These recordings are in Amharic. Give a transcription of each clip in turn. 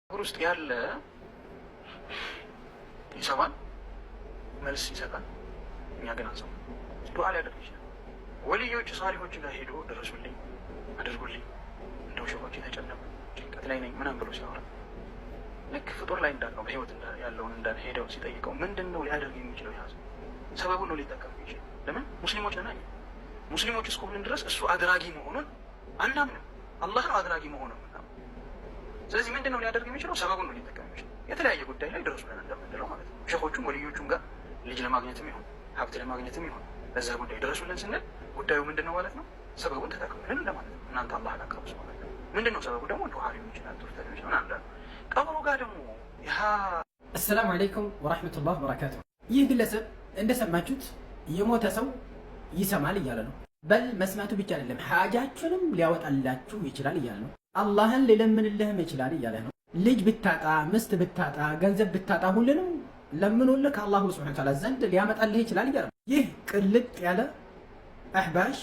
ውስጥ ያለ ይሰማል፣ መልስ ይሰጣል። እኛ ግን አንሰማ። ዱዓ ሊያደርግ ይችላል። ወልዮች ሳሊሆች ጋር ሄዶ ደረሱልኝ፣ አድርጉልኝ፣ እንደው ሸኾች የተጨነቁ ጭንቀት ላይ ነኝ ምናምን ብሎ ሲያወራ ልክ ፍጡር ላይ እንዳለው በህይወት ያለውን እንዳለ ሄደው ሲጠይቀው ምንድን ነው ሊያደርግ የሚችለው? ያዘ ሰበቡን ነው ሊጠቀም ይችላል። ለምን ሙስሊሞች ነን። ሙስሊሞች እስከሆንን ድረስ እሱ አድራጊ መሆኑን አናምንም። አላህ ነው አድራጊ መሆኑን ምናምን። ስለዚህ ምንድን ነው ሊያደርግ የሚችለው? ሰበቡን ነው ሊጠቀም ይችላል። የተለያየ ጉዳይ ላይ ድረሱ ብለን እንደምንለው ማለት ነው። ሸኾቹም ወልዮቹም ጋር ልጅ ለማግኘትም ይሁን ሀብት ለማግኘትም ይሁን በዛ ጉዳይ ድረሱልን ስንል ጉዳዩ ምንድን ነው ማለት ነው? ሰበቡን ተጠቅመን እንደማለት ነው። እናንተ አላህ ላቀረቡ ሰው ማለት ነው። ምንድን ነው ሰበቡ? ደግሞ ዱዓ ሊሆን ይችላል፣ ቱፍታ ሊሆን ይችላል። አንዳንዱ ቀብሩ ጋር ደግሞ አሰላሙ አለይኩም ወራህመቱላህ ወበረካቱሁ። ይህ ግለሰብ እንደሰማችሁት የሞተ ሰው ይሰማል እያለ ነው። በል መስማቱ ብቻ አይደለም ሐጃችሁንም ሊያወጣላችሁ ይችላል እያለ ነው። አላህን ሊለምንልህም ይችላል እያለ ነው። ልጅ ብታጣ፣ ምስት ብታጣ፣ ገንዘብ ብታጣ ሁሉንም ለምኑልህ ከአላሁ ሱብሓነሁ ወተዓላ ዘንድ ሊያመጣልህ ይችላል እያለ ነው። ይህ ቅልጥ ያለ አህባሽ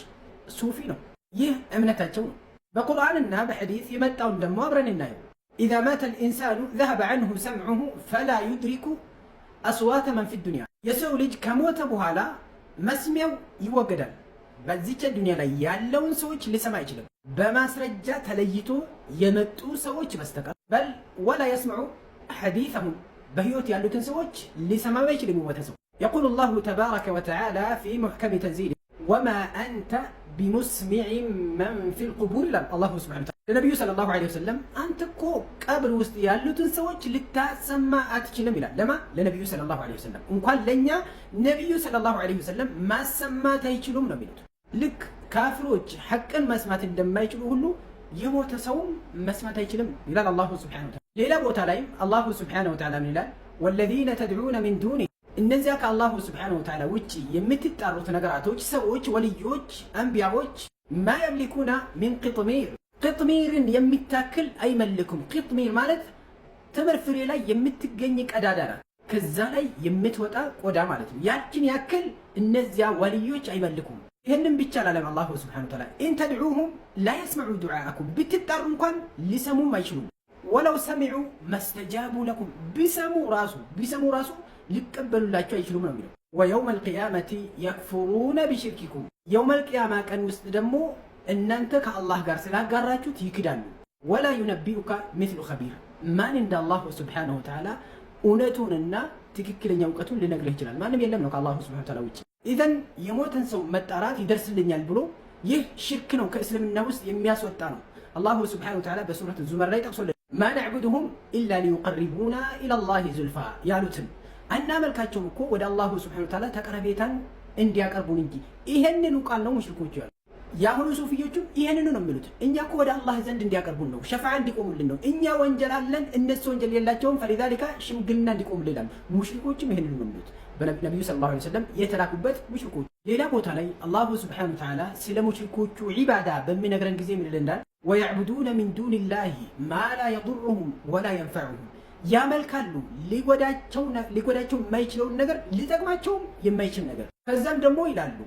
ሱፊ ነው። ይህ እምነታቸው ነው። በቁርአንና በሐዲስ የመጣውን ደግሞ አብረን እናየው። ኢዛ ማተ ልኢንሳኑ ዘሀበ ዐንሁ ሰምዑሁ ፈላ ዩድሪኩ አስዋተ መን ፊ ዱንያ። የሰው ልጅ ከሞተ በኋላ መስሚያው ይወገዳል። በዚች ዱንያ ላይ ያለውን ሰዎች ሊሰማ አይችልም በማስረጃ ተለይቶ የመጡ ሰዎች በስተቀር። በል ወላ የስምዑ ሐዲሰሁም በህይወት ያሉትን ሰዎች ሊሰማ አይችልም የሞተ ሰው። የቁሉ ላሁ ተባረከ ወተዓላ ፊ ሙሕከሚ ተንዚል ወማ አንተ ቢሙስሚዕን መን ፊል ቁቡር ይላል አላሁ ሱብሓነሁ ወተዓላ ለነቢዩ ሰለላሁ ዐለይሂ ወሰለም። አንተ እኮ ቀብር ውስጥ ያሉትን ሰዎች ልታሰማ አትችልም ይላል። ለማ ለነቢዩ ሰለላሁ ዐለይሂ ወሰለም። እንኳን ለእኛ ነቢዩ ሰለላሁ ዐለይሂ ወሰለም ማሰማት አይችሉም ነው የሚሉት። ልክ ካፍሮች ሐቅን መስማት እንደማይችሉ ሁሉ የሞተ ሰውም መስማት አይችልም ይላል አላሁ ሱብሓነሁ ወተዓላ። ሌላ ቦታ ላይም አላሁ ሱብሓነሁ ወተዓላ ምን ይላል? ወለዚነ ተድዑነ ሚን ዱኒ፣ እነዚያ ከአላሁ ሱብሓነሁ ወተዓላ ውጭ የምትጣሩት ነገራቶች፣ ሰዎች፣ ወልዮች፣ አንቢያዎች ማ የምሊኩና ሚን ቅጥሚር፣ ቅጥሚርን የሚታክል አይመልኩም። ቅጥሚር ማለት ተምር ፍሬ ላይ የምትገኝ ቀዳዳ ናት። ከዛ ላይ የምትወጣ ቆዳ ማለት ነው። ያችን ያክል እነዚያ ወልዮች አይመልኩም። ይህንም ብቻ ላለም አላሁ ሱብሓነሁ ወተዓላ ኢን ተድዑሁም ላ የስመዑ ዱዓአኩም፣ ብትጣሩ እንኳን ሊሰሙም አይችሉም። ወለው ሰሚዑ መስተጃቡ ለኩም፣ ቢሰሙ ራሱ ሊቀበሉላቸው አይችሉም ነው የሚለው። ወየውመ ልቅያመቲ የክፍሩነ ቢሽርኪኩም፣ የውመል ቅያማ ቀን ውስጥ ደግሞ እናንተ ከአላህ ጋር ስላጋራችሁት ይክዳሉ። ወላ ዩነቢኡካ ሚስሉ ኸቢር፣ ማን እንደ አላሁ ሱብሓነሁ ወተዓላ እውነቱንና ትክክለኛ እውቀቱን ሊነግርህ ይችላል? ማንም የለም ነው ከአላሁ ሱብሓነሁ ወተዓላ ውጭ። ኢዘን የሞተን ሰው መጣራት ይደርስልኛል ብሎ ይህ ሽርክ ነው፣ ከእስልምና ውስጥ የሚያስወጣ ነው። አላሁ ሱብሓነሁ ወተዓላ በሱረት ዙመር ላይ ጠቅሶልን ማ ነዕቡድሁም ኢላ ሊዩቀሪቡና ኢለላሂ ዙልፋ ያሉትን አናመልካቸውም እኮ ወደ አላሁ ሱብሓነሁ ወተዓላ ተቀረቤታን እንዲያቀርቡን እንጂ። ይሄንን ቃል ነው ሙሽሪኮቹ ያሉ። የአሁኑ ሱፊዮቹም ይሄንን ነው የሚሉት። እኛ እኮ ወደ አላህ ዘንድ እንዲያቀርቡን ነው፣ ሸፋዓ እንዲቆሙልን ነው። እኛ ወንጀል አለን፣ እነሱ ወንጀል የላቸውም። ፈሊዛሊካ ሽምግልና እንዲቆሙልን ይላሉ። ሙሽሪኮቹም ይሄንን ነው የሚሉት። በነቢዩ ሰለላሁ ዐለይሂ ወሰለም የተላኩበት ሙሽሪኮቹ። ሌላ ቦታ ላይ አላሁ ሱብሓነሁ ወተዓላ ስለ ሙሽሪኮቹ ዒባዳ በሚነግረን ጊዜ ምን ይላል? ወየዕቡዱነ ሚን ዱኒላሂ ማ ላ የዱሩሁም ወላ የንፈዑሁም፣ ያመልካሉ ሊጎዳቸው የማይችለውን ነገር ሊጠቅማቸውም የማይችል ነገር። ከዛም ደግሞ ይላሉ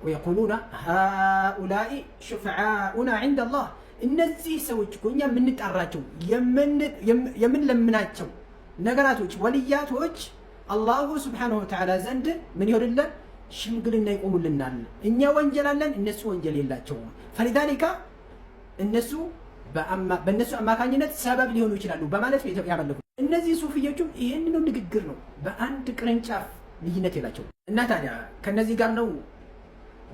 ወየቁሉና ሃኡላኢ ሹፈዓኡና ዐንደላህ፣ እነዚህ ሰዎች እኮ እኛ የምንጣራቸው የምንለምናቸው ነገራቶች ወልያቶች አላሁ ሱብሓነሁ ወተዓላ ዘንድ ምን ይሆንልን? ሽምግልና ይቆሙልናል። እኛ ወንጀል አለን፣ እነሱ ወንጀል የላቸውም። ፈሊዛሊካ እነሱ በእነሱ አማካኝነት ሰበብ ሊሆኑ ይችላሉ በማለት ያመለኩ። እነዚህ ሱፊዮቹም ይህንኑ ንግግር ነው። በአንድ ቅርንጫፍ ልዩነት የላቸው እና ታዲያ ከነዚህ ጋር ነው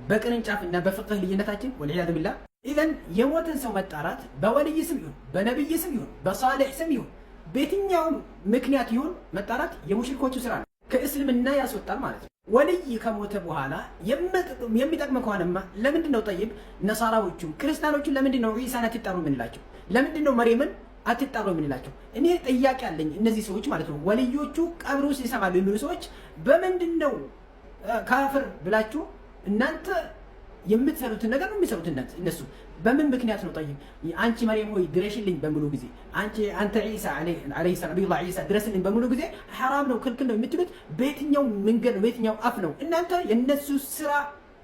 በቅርንጫፍ እና በፍቅህ ልዩነታችን። ወልዒያዙ ቢላህ። ኢዘን የሞተን ሰው መጣራት በወልይ ስም ይሁን በነቢይ ስም ይሁን በሳሌሕ ስም ይሁን በየትኛውም ምክንያት ይሁን መጣራት የሙሽሪኮቹ ስራ ነው፣ ከእስልምና ያስወጣል ማለት ነው። ወልይ ከሞተ በኋላ የሚጠቅም ከሆነማ ለምንድን ነው ጠይብ ነሳራዎቹም ክርስቲያኖቹን ለምንድን ነው ዒሳን አትጣሩ የምንላቸው? ለምንድን ነው መርየምን አትጣሩ የምንላቸው? እኔ ጥያቄ አለኝ። እነዚህ ሰዎች ማለት ነው ወልዮቹ ቀብር ውስጥ ይሰማሉ የሚሉ ሰዎች በምንድን ነው ካፍር ብላችሁ እናንተ የምትሰሩትን ነገር ነው የሚሰሩት እነሱ በምን ምክንያት ነው? ጠይብ አንቺ መርየም ሆይ ድረሽልኝ በሙሉ ጊዜ አንተ ዒሳ አለይሂ ሰላም ነብዩላህ ዒሳ ድረስልኝ በሙሉ ጊዜ ሐራም ነው ክልክል ነው የምትሉት በየትኛው መንገድ ነው? በየትኛው አፍ ነው? እናንተ የነሱ ስራ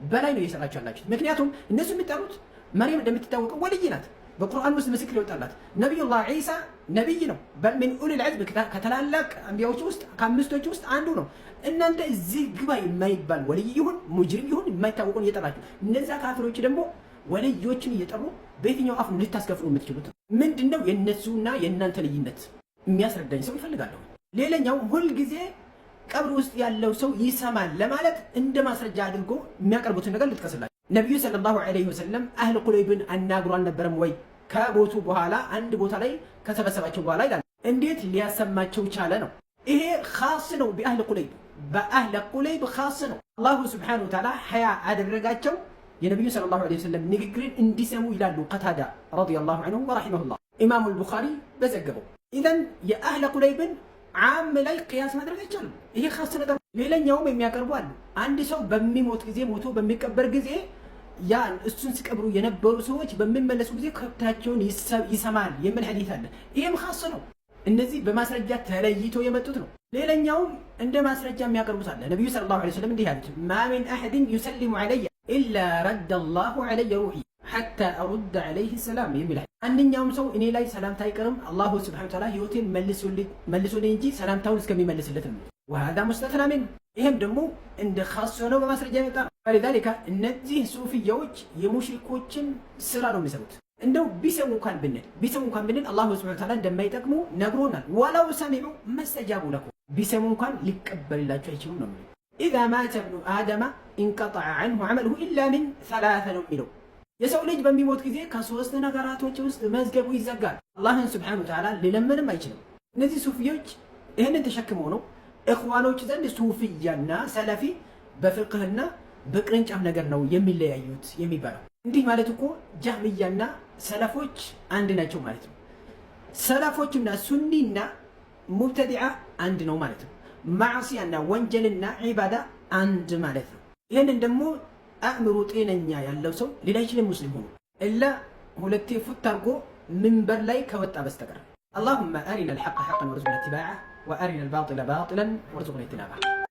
በላይ ነው እየሰራችሁ ያላችሁት። ምክንያቱም እነሱ የሚጠሩት መርየም እንደምትታወቀው ወልይ ናት። በቁርአን ውስጥ ምስክር ይወጣላት። ነብዩላህ ዒሳ ነብይ ነው። በል ሚን ኡሉል ዐዝም ከተላላቅ አንቢያዎች ውስጥ ከአምስቶች ውስጥ አንዱ ነው። እናንተ እዚህ ግባ የማይባል ወልይ ይሁን ሙጅሪም ይሁን የማይታወቁን እየጠራችሁ እነዛ ካፊሮች ደግሞ ወልዮችን እየጠሩ በየትኛው አፍ ልታስከፍሉ የምትችሉት? ምንድነው የነሱና የእናንተ ልዩነት? የሚያስረዳኝ ሰው ይፈልጋለሁ። ሌላኛው ሁልጊዜ ቀብር ውስጥ ያለው ሰው ይሰማል ለማለት እንደ ማስረጃ አድርጎ የሚያቀርቡትን ነገር ልጥቀስላችሁ። ነቢዩ ሰለላሁ ዐለይሂ ወሰለም አህል ቁለይብን አናግሮ አልነበረም ወይ? ከቦቱ በኋላ አንድ ቦታ ላይ ከሰበሰባቸው በኋላ ይላል። እንዴት ሊያሰማቸው ቻለ ነው? ይሄ ኻስ ነው በአህል ቁለይብ፣ በአህል ቁለይብ ኻስ ነው። አላሁ ስብሓነሁ ወተዓላ ሐያ አደረጋቸው የነቢዩ ሰለላሁ ዐለይሂ ወሰለም ንግግርን እንዲሰሙ ይላሉ ቀታዳ ረዲየላሁ ዐንሁ ወረሒመሁላህ። ኢማሙ አልቡኻሪ በዘገበው። ኢዘን የአህለ ቁለይብን ዓም ላይ ቅያስ ማድረግ አይቻልም። ይሄ ኻስ ነገር። ሌላኛውም የሚያቀርቡ አሉ። አንድ ሰው በሚሞት ጊዜ ሞቶ በሚቀበር ጊዜ ያን እሱን ሲቀብሩ የነበሩ ሰዎች በሚመለሱ ጊዜ ከብታቸውን ይሰማል የሚል ሐዲስ አለ። ይሄም ኻስ ነው። እነዚህ በማስረጃ ተለይቶ የመጡት ነው። ሌላኛውም እንደ ማስረጃ የሚያቀርቡት አለ። ነቢዩ ሰለላሁ ዐለይሂ ወሰለም እንዲህ ያሉት ማ ሚን አሐድን ዩሰሊሙ ዐለየ ኢላ ረደ አላሁ ዐለየ ሩሒ ሐታ አሩደ ዐለይሂ ሰላም የሚል አንደኛውም ሰው እኔ ላይ ሰላምታ አይቀርም አላሁ ስብሐነሁ ወተዓላ ህይወቴን መልሶልኝ እንጂ ሰላምታውን እስከሚመልስለት ነው። ወሃዛ ሙስተትና ሚን፣ ይሄም ደግሞ እንደ ኻስ ሆነው በማስረጃ የመጣ ነው። ወሊዛሊካ እነዚህ ሱፊያዎች የሙሽሪኮችን ስራ ነው የሚሰሩት። እንደው ቢሰሙ እንኳን ብንል አላሁ ስብሐነሁ ወተዓላ እንደማይጠቅሙ ነግሮናል። ወለው ሰሚዑ መስተጃቡ ለኩም፣ ቢሰሙ እንኳን ሊቀበልላቸው አይችሉም ነው የሚለው። ኢዛ ማተ ብኑ አደመ ኢንቀጠዐ ዐንሁ ዐመሉሁ ኢላ ሚን ሰላሰ ነው የሚለው። የሰው ልጅ በሚሞት ጊዜ ከሶስት ነገራቶች ውስጥ መዝገቡ ይዘጋል። አላህን ስብሐነሁ ወተዓላ ሊለምንም አይችልም። እነዚህ ሱፊዮች ይህንን ተሸክመው ነው እኽዋኖች ዘንድ ሱፊያና ሰለፊ በፍቅህና በቅርንጫፍ ነገር ነው የሚለያዩት የሚባለው። እንዲህ ማለት እኮ ጃህሚያና ሰለፎች አንድ ናቸው ማለት ነው። ሰለፎችና ሱኒና ሙብተዲዓ አንድ ነው ማለት ነው። ማዕሲያና ወንጀልና ዒባዳ አንድ ማለት ነው። ይህንን ደግሞ አእምሮ ጤነኛ ያለው ሰው ሌላ አይችልም ሙስሊም ሆኖ እላ ሁለቴ ፉት አድርጎ ምንበር ላይ ከወጣ በስተቀር። አላሁመ አሪና አልሐቀ ሐቀን ወርዙቅና ኢትባዐህ ወአሪና አልባጢለ ባጢለን ወርዙቅና ኢጅቲናበህ።